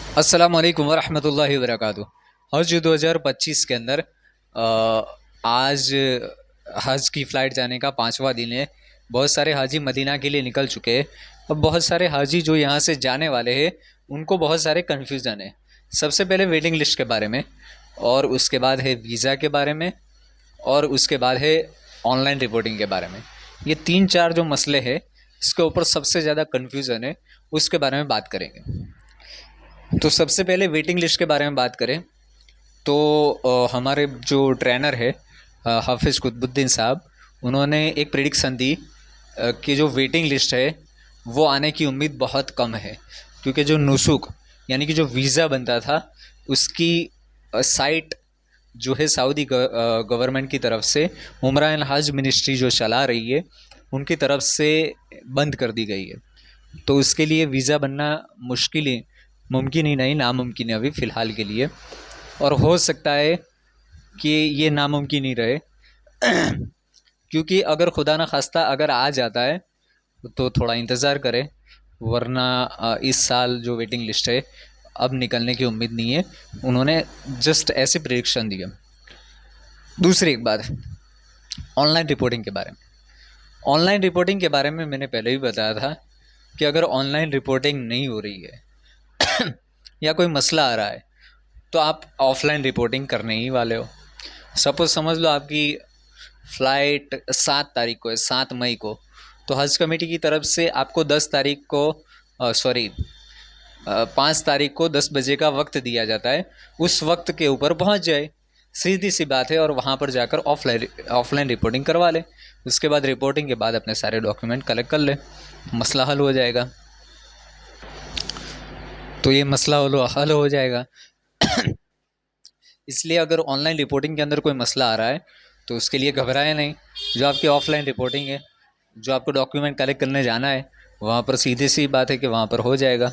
अस्सलाम वालेकुम वरहमतुल्लाहि वबरकातुहू। हज 2025 के अंदर आज हज की फ़्लाइट जाने का 5वां दिन है। बहुत सारे हाजी मदीना के लिए निकल चुके हैं। अब बहुत सारे हाजी जो यहाँ से जाने वाले हैं उनको बहुत सारे कन्फ्यूज़न है। सबसे पहले वेटिंग लिस्ट के बारे में, और उसके बाद है वीज़ा के बारे में, और उसके बाद है ऑनलाइन रिपोर्टिंग के बारे में। ये 3-4 जो मसले हैं इसके ऊपर सबसे ज़्यादा कन्फ्यूज़न है, उसके बारे में बात करेंगे। तो सबसे पहले वेटिंग लिस्ट के बारे में बात करें तो हमारे जो ट्रेनर है हाफिज़ कुतुबुद्दीन साहब, उन्होंने एक प्रेडिक्शन दी कि जो वेटिंग लिस्ट है वो आने की उम्मीद बहुत कम है, क्योंकि जो नुसुक यानी कि जो वीज़ा बनता था उसकी साइट जो है सऊदी गवर्नमेंट की तरफ से, उमरा एंड हज मिनिस्ट्री जो चला रही है उनकी तरफ से बंद कर दी गई है। तो उसके लिए वीज़ा बनना मुश्किल ही, मुमकिन ही नहीं, नामुमकिन है अभी फ़िलहाल के लिए। और हो सकता है कि ये नामुमकिन ही रहे क्योंकि अगर खुदा न खास्ता अगर आ जाता है तो थोड़ा इंतज़ार करें, वरना इस साल जो वेटिंग लिस्ट है अब निकलने की उम्मीद नहीं है। उन्होंने जस्ट ऐसे प्रेडिक्शन दिया। दूसरी एक बात, ऑनलाइन रिपोर्टिंग के बारे में। ऑनलाइन रिपोर्टिंग के बारे में मैंने पहले भी बताया था कि अगर ऑनलाइन रिपोर्टिंग नहीं हो रही है या कोई मसला आ रहा है तो आप ऑफ़लाइन रिपोर्टिंग करने ही वाले हो। सपोज़ समझ लो आपकी फ़्लाइट 7 तारीख को है, 7 मई को, तो हज कमेटी की तरफ से आपको 10 तारीख को 5 तारीख को 10 बजे का वक्त दिया जाता है। उस वक्त के ऊपर पहुंच जाए, सीधी सी बात है, और वहां पर जाकर ऑफलाइन रिपोर्टिंग करवा ले। उसके बाद रिपोर्टिंग के बाद अपने सारे डॉक्यूमेंट कलेक्ट कर ले, मसला हल हो जाएगा। तो ये मसला हल हो जाएगा इसलिए अगर ऑनलाइन रिपोर्टिंग के अंदर कोई मसला आ रहा है तो उसके लिए घबराएं नहीं। जो आपकी ऑफलाइन रिपोर्टिंग है, जो आपको डॉक्यूमेंट कलेक्ट करने जाना है, वहाँ पर सीधी सी बात है कि वहाँ पर हो जाएगा,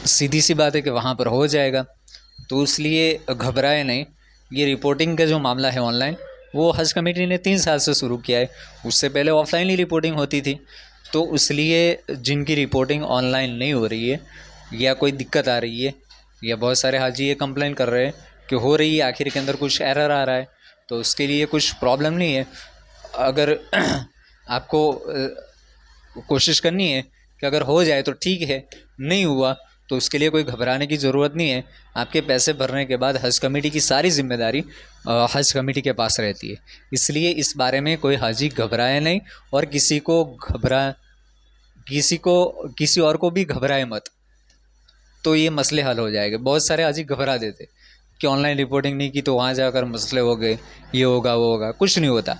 सीधी सी बात है कि वहाँ पर हो जाएगा। तो इसलिए घबराए नहीं। ये रिपोर्टिंग का जो मामला है ऑनलाइन, वो हज कमेटी ने 3 साल से शुरू किया है। उससे पहले ऑफलाइन ही रिपोर्टिंग होती थी। तो इसलिए जिनकी रिपोर्टिंग ऑनलाइन नहीं हो रही है या कोई दिक्कत आ रही है, या बहुत सारे हाजी ये कंप्लेन कर रहे हैं कि हो रही है आखिर के अंदर कुछ एरर आ रहा है, तो उसके लिए कुछ प्रॉब्लम नहीं है। अगर आपको कोशिश करनी है कि अगर हो जाए तो ठीक है, नहीं हुआ तो उसके लिए कोई घबराने की ज़रूरत नहीं है। आपके पैसे भरने के बाद हज कमेटी की सारी जिम्मेदारी हज कमेटी के पास रहती है। इसलिए इस बारे में कोई हाजी घबराए नहीं, और किसी और को भी घबराए मत, तो ये मसले हल हो जाएंगे। बहुत सारे हाजी घबरा देते कि ऑनलाइन रिपोर्टिंग नहीं की तो वहाँ जाकर मसले हो गए, ये होगा वो होगा। कुछ नहीं होता।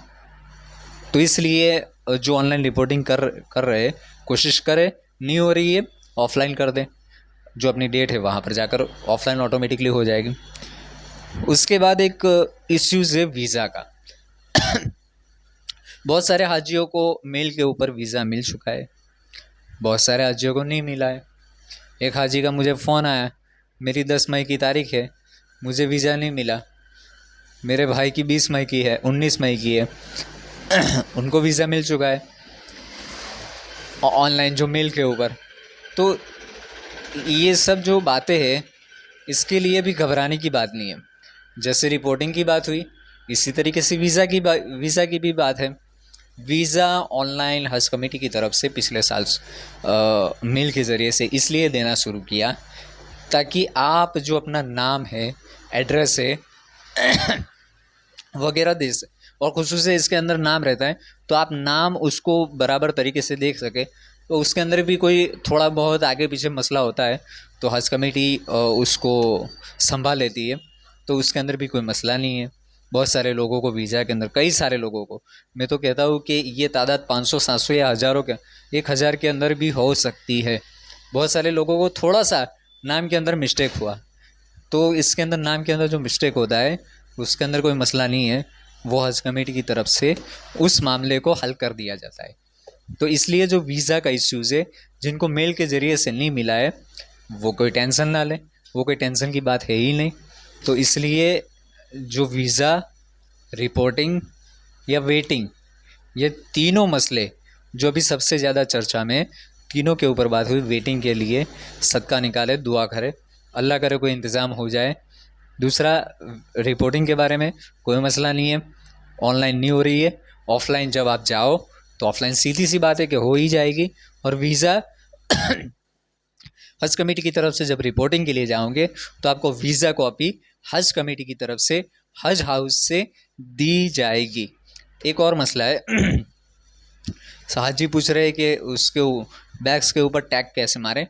तो इसलिए जो ऑनलाइन रिपोर्टिंग कर रहे, कोशिश करें, नहीं हो रही है ऑफलाइन कर दें। जो अपनी डेट है वहाँ पर जाकर ऑफलाइन ऑटोमेटिकली हो जाएगी। उसके बाद एक इश्यूज़ है वीज़ा का। बहुत सारे हाजियों को मेल के ऊपर वीज़ा मिल चुका है, बहुत सारे हाजियों को नहीं मिला है। एक हाजी का मुझे फ़ोन आया, मेरी 10 मई की तारीख है, मुझे वीज़ा नहीं मिला। मेरे भाई की 20 मई की है, 19 मई की है, उनको वीज़ा मिल चुका है ऑनलाइन जो मेल के ऊपर। तो ये सब जो बातें हैं इसके लिए भी घबराने की बात नहीं है। जैसे रिपोर्टिंग की बात हुई, इसी तरीके से वीज़ा की भी बात है। वीज़ा ऑनलाइन हज कमेटी की तरफ से पिछले साल मेल के ज़रिए से इसलिए देना शुरू किया ताकि आप जो अपना नाम है, एड्रेस है वगैरह दे सके, और खुसूस इसके अंदर नाम रहता है तो आप नाम उसको बराबर तरीके से देख सके। तो उसके अंदर भी कोई थोड़ा बहुत आगे पीछे मसला होता है तो हज कमेटी उसको संभाल लेती है, तो उसके अंदर भी कोई मसला नहीं है। बहुत सारे लोगों को वीज़ा के अंदर, कई सारे लोगों को, मैं तो कहता हूँ कि ये तादाद 500-700 या हज़ारों के 1000 के अंदर भी हो सकती है। बहुत सारे लोगों को थोड़ा सा नाम के अंदर मिस्टेक हुआ, तो इसके अंदर नाम के अंदर जो मिस्टेक होता है उसके अंदर कोई मसला नहीं है, वो हज कमेटी की तरफ से उस मामले को हल कर दिया जाता है। तो इसलिए जो वीज़ा का इश्यूज़ है, जिनको मेल के ज़रिए से नहीं मिला है वो कोई टेंशन ना लें, वो कोई टेंशन की बात है ही नहीं। तो इसलिए जो वीज़ा, रिपोर्टिंग या वेटिंग, ये तीनों मसले जो अभी सबसे ज़्यादा चर्चा में, तीनों के ऊपर बात हुई। वेटिंग के लिए सदका निकाले, दुआ करे, अल्लाह करे कोई इंतज़ाम हो जाए। दूसरा, रिपोर्टिंग के बारे में कोई मसला नहीं है, ऑनलाइन नहीं हो रही है। ऑफ़लाइन जब आप जाओ तो ऑफ़लाइन सीधी सी बात है कि हो ही जाएगी। और वीज़ा हज कमेटी की तरफ से जब रिपोर्टिंग के लिए जाओगे तो आपको वीज़ा कॉपी हज कमेटी की तरफ से हज हाउस से दी जाएगी। एक और मसला है, साहब जी पूछ रहे हैं कि उसके बैग्स के ऊपर टैग कैसे मारें।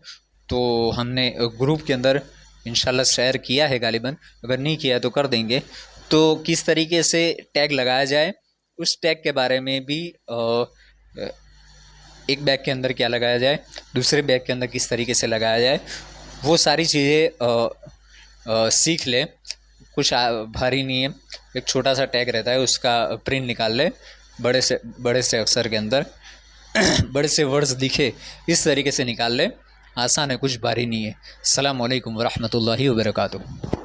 तो हमने ग्रुप के अंदर इंशाल्लाह शेयर किया है गालिबन, अगर नहीं किया तो कर देंगे। तो किस तरीके से टैग लगाया जाए, उस टैग के बारे में भी एक बैग के अंदर क्या लगाया जाए, दूसरे बैग के अंदर किस तरीके से लगाया जाए, वो सारी चीज़ें सीख ले। कुछ भारी नहीं है, एक छोटा सा टैग रहता है, उसका प्रिंट निकाल ले, बड़े से अक्षर के अंदर बड़े से वर्ड्स दिखे इस तरीके से निकाल ले। आसान है, कुछ भारी नहीं है। अस्सलामु अलैकुम वरहमतुल्लाहि वबरकातुहू।